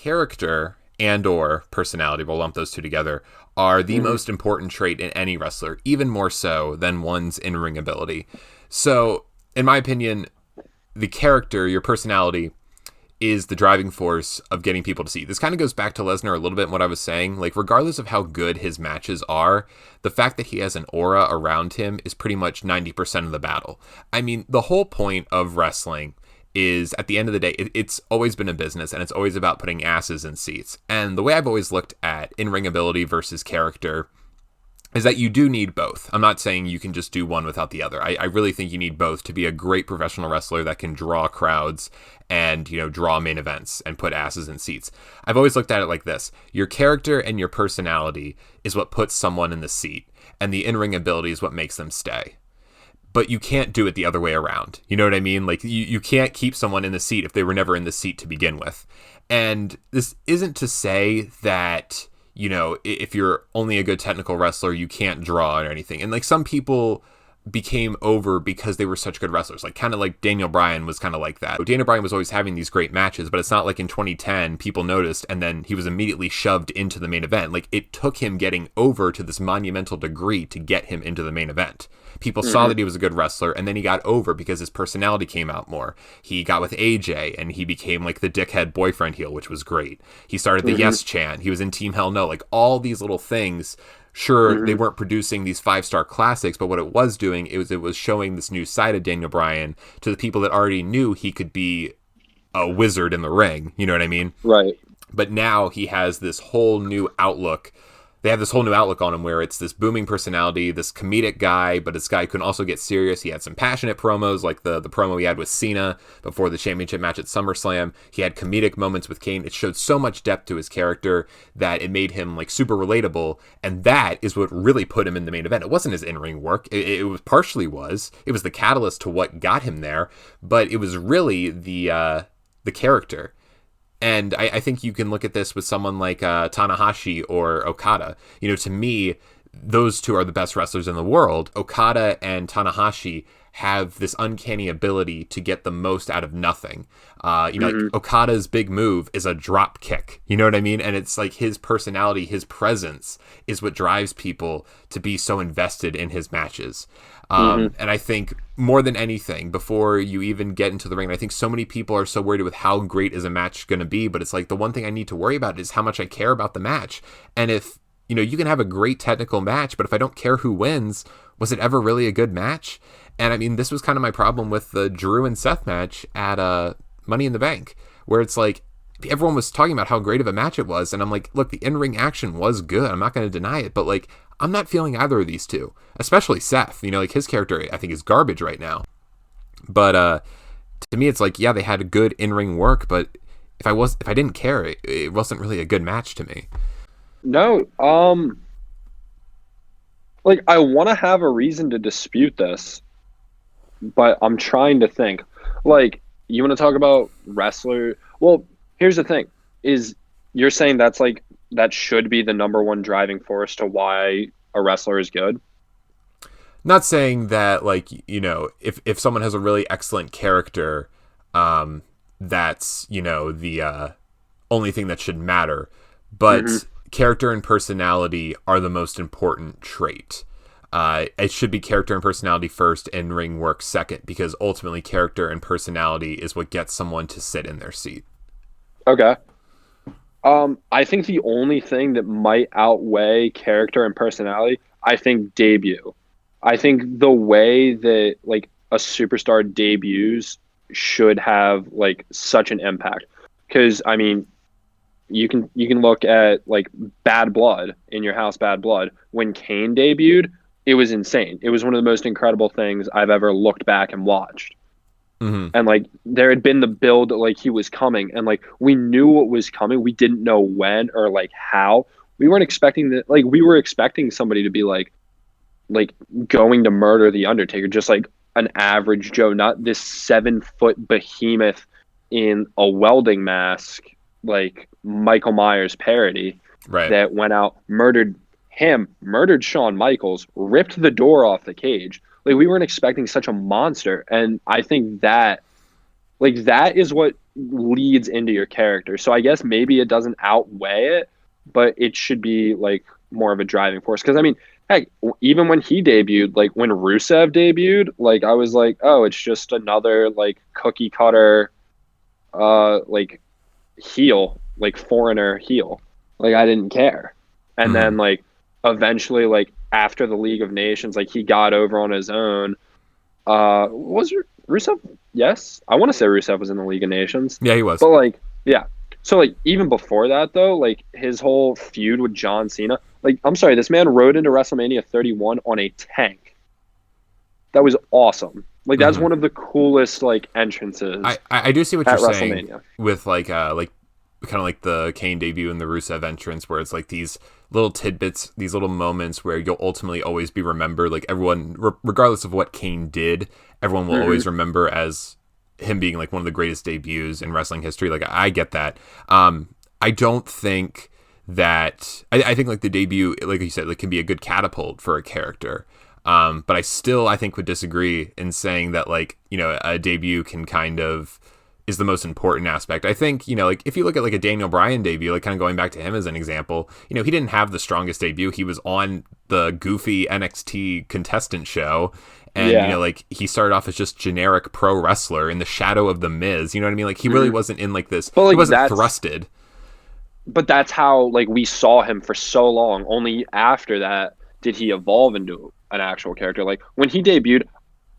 character and or personality, we'll lump those two together, are the most important trait in any wrestler, even more so than one's in-ring ability. So, in my opinion, the character, your personality, is the driving force of getting people to see. This kind of goes back to Lesnar a little bit in what I was saying. Like, regardless of how good his matches are, the fact that he has an aura around him is pretty much 90% of the battle. I mean, the whole point of wrestling is, at the end of the day, it's always been a business, and it's always about putting asses in seats. And the way I've always looked at in-ring ability versus character is that you do need both. I'm not saying you can just do one without the other. I really think you need both to be a great professional wrestler that can draw crowds and, you know, draw main events and put asses in seats. I've always looked at it like this. Your character and your personality is what puts someone in the seat, and the in-ring ability is what makes them stay. But you can't do it the other way around. You know what I mean? Like, you can't keep someone in the seat if they were never in the seat to begin with. And this isn't to say that, you know, if you're only a good technical wrestler, you can't draw or anything. And like, some people became over because they were such good wrestlers, like kind of like Daniel Bryan was kind of like that. Daniel Bryan was always having these great matches, but it's not like in 2010 people noticed and then he was immediately shoved into the main event. Like, it took him getting over to this monumental degree to get him into the main event. People saw that he was a good wrestler, and then he got over because his personality came out more. He got with AJ, and he became like the dickhead boyfriend heel, which was great. He started the Yes chant. He was in Team Hell No. Like, all these little things. Sure, they weren't producing these 5-star classics, but what it was doing, it was showing this new side of Daniel Bryan to the people that already knew he could be a wizard in the ring. You know what I mean? Right. But now he has this whole new outlook. They have this whole new outlook on him where it's this booming personality, this comedic guy, but this guy can also get serious. He had some passionate promos, like the promo he had with Cena before the championship match at SummerSlam. He had comedic moments with Kane. It showed so much depth to his character that it made him like super relatable, and that is what really put him in the main event. It wasn't his in-ring work. It was partially was. It was the catalyst to what got him there, but it was really the character. And I think you can look at this with someone like Tanahashi or Okada. You know, to me, those two are the best wrestlers in the world. Okada and Tanahashi have this uncanny ability to get the most out of nothing. You know, like Okada's big move is a drop kick. You know what I mean? And it's like his personality, his presence is what drives people to be so invested in his matches. And I think more than anything, before you even get into the ring, I think so many people are so worried with how great is a match going to be, but it's like the one thing I need to worry about is how much I care about the match. And if, you know, you can have a great technical match, but if I don't care who wins, was it ever really a good match? And I mean, this was kind of my problem with the Drew and Seth match at Money in the Bank, where it's like, everyone was talking about how great of a match it was, and I'm like, look, the in-ring action was good, I'm not going to deny it, but like, I'm not feeling either of these two, especially Seth. You know, like, his character, I think, is garbage right now. But to me, it's like, yeah, they had a good in-ring work, but if I didn't care, it wasn't really a good match to me. No, like, I want to have a reason to dispute this, but I'm trying to think. Like, you want to talk about wrestler? Well, here's the thing: is you're saying that's like, that should be the number one driving force to why a wrestler is good? Not saying that, like, you know, if someone has a really excellent character, that's, you know, the only thing that should matter. But character and personality are the most important trait. It should be character and personality first and ring work second, because ultimately character and personality is what gets someone to sit in their seat. Okay. I think the only thing that might outweigh character and personality, I think debut. I think the way that like a superstar debuts should have like such an impact. Because I mean, you can look at like Bad Blood, In Your House, Bad Blood. When Kane debuted, it was insane. It was one of the most incredible things I've ever looked back and watched. And like, there had been the build, like he was coming, and like we knew what was coming. We didn't know when or like how. We weren't expecting that. Like, we were expecting somebody to be like going to murder the Undertaker, just like an average Joe, not this 7-foot behemoth in a welding mask, like Michael Myers parody, right? That went out, murdered him, murdered Shawn Michaels, ripped the door off the cage. Like, we weren't expecting such a monster, and I think that, like, that is what leads into your character. So I guess maybe it doesn't outweigh it, but it should be like more of a driving force. Because I mean, heck, even when he debuted, like when Rusev debuted, like I was like, oh, it's just another like cookie cutter, like heel, like foreigner heel. Like I didn't care. And then like eventually, like after the League of Nations, like he got over on his own. Was Rusev? Yes, I want to say Rusev was in the League of Nations. Yeah, he was. But like, yeah. So like even before that though, like his whole feud with John Cena, like I'm sorry, this man rode into WrestleMania 31 on a tank. That was awesome. Like that's one of the coolest like entrances. I do see what you're saying WrestleMania. with like kind of like the Kane debut and the Rusev entrance, where it's like these little tidbits, these little moments where you'll ultimately always be remembered. Like everyone, regardless of what Kane did, everyone will always remember as him being like one of the greatest debuts in wrestling history. Like I get that. I don't think that I think like the debut, like you said, like can be a good catapult for a character. But I think would disagree in saying that like, you know, a debut can kind of is the most important aspect. I think, you know, like if you look at like a Daniel Bryan debut, like kind of going back to him as an example, you know, he didn't have the strongest debut. He was on the goofy NXT contestant show. And, you know, like he started off as just generic pro wrestler in the shadow of the Miz. You know what I mean? Like he really wasn't in like this, like, he wasn't thrusted. But that's how like we saw him for so long. Only after that did he evolve into an actual character. Like when he debuted,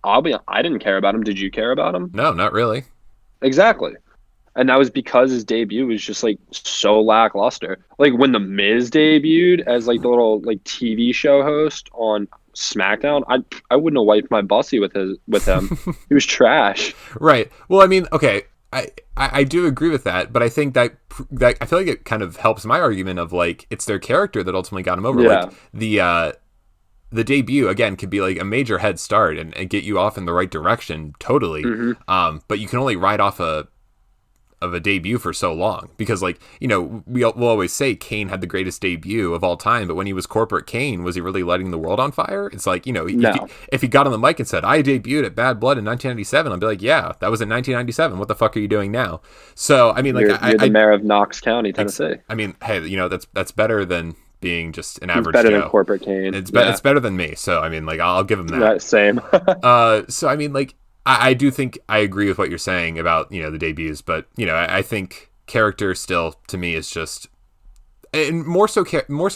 I didn't care about him. Did you care about him? No, not really. Exactly. And that was because his debut was just like so lackluster. Like when the Miz debuted as like the little like TV show host on SmackDown, I wouldn't have wiped my bussy with him. He was trash. Right. Well, I mean, okay, I do agree with that, but I think that I feel like it kind of helps my argument of like it's their character that ultimately got him over. Yeah. Like the debut again could be like a major head start and get you off in the right direction totally. But you can only ride off of a debut for so long because like, you know, we'll always say Kane had the greatest debut of all time, but when he was corporate Kane, was he really lighting the world on fire? It's like, you know, if he got on the mic and said, I debuted at Bad Blood in 1997, I'd be like, yeah, that was in 1997. What the fuck are you doing now? So, I mean, like, you're the mayor of Knox County, Tennessee. I mean, hey, you know, that's better than being just an average better Joe. Than corporate Kane. It's better than me. So, I mean, like, I'll give him that. Same. So, I mean, like, I do think I agree with what you're saying about, you know, the debuts, but, you know, I think character still to me is just and more so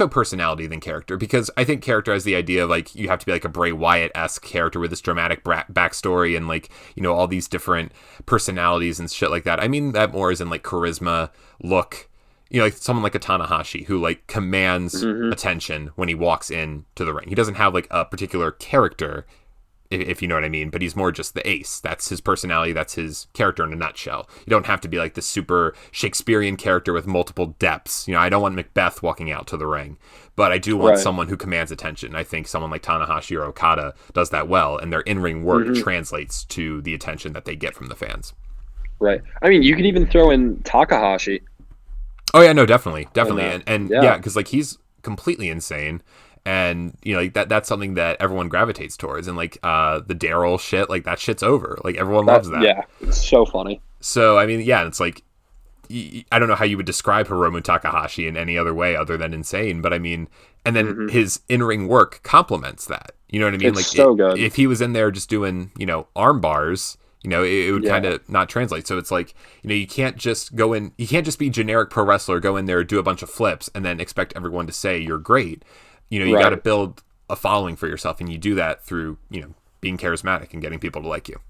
personality than character, because I think character has the idea of like you have to be like a Bray Wyatt-esque character with this dramatic backstory and like, you know, all these different personalities and shit like that. I mean that more as in like charisma, look, you know, like someone like a Tanahashi who like commands attention when he walks into the ring. He doesn't have like a particular character, if you know what I mean, but he's more just the ace. That's his personality. That's his character in a nutshell. You don't have to be like this super Shakespearean character with multiple depths. You know, I don't want Macbeth walking out to the ring, but I do want someone who commands attention. I think someone like Tanahashi or Okada does that well, and their in-ring work translates to the attention that they get from the fans. Right. I mean, you could even throw in Takahashi. Oh yeah, no, definitely. And yeah, because like he's completely insane. And you know, like that's something that everyone gravitates towards, and like the Daryl shit, like that shit's over. Like everyone loves that. Yeah, it's so funny. So I mean, yeah, it's like I don't know how you would describe Hiromu Takahashi in any other way other than insane. But I mean, and then his in-ring work complements that. You know what I mean? It's like so good. If he was in there just doing, you know, arm bars, you know, it would kind of not translate. So it's like, you know, you can't just go in, you can't just be generic pro wrestler, go in there, do a bunch of flips, and then expect everyone to say you're great. You know, you got to build a following for yourself, and you do that through, you know, being charismatic and getting people to like you.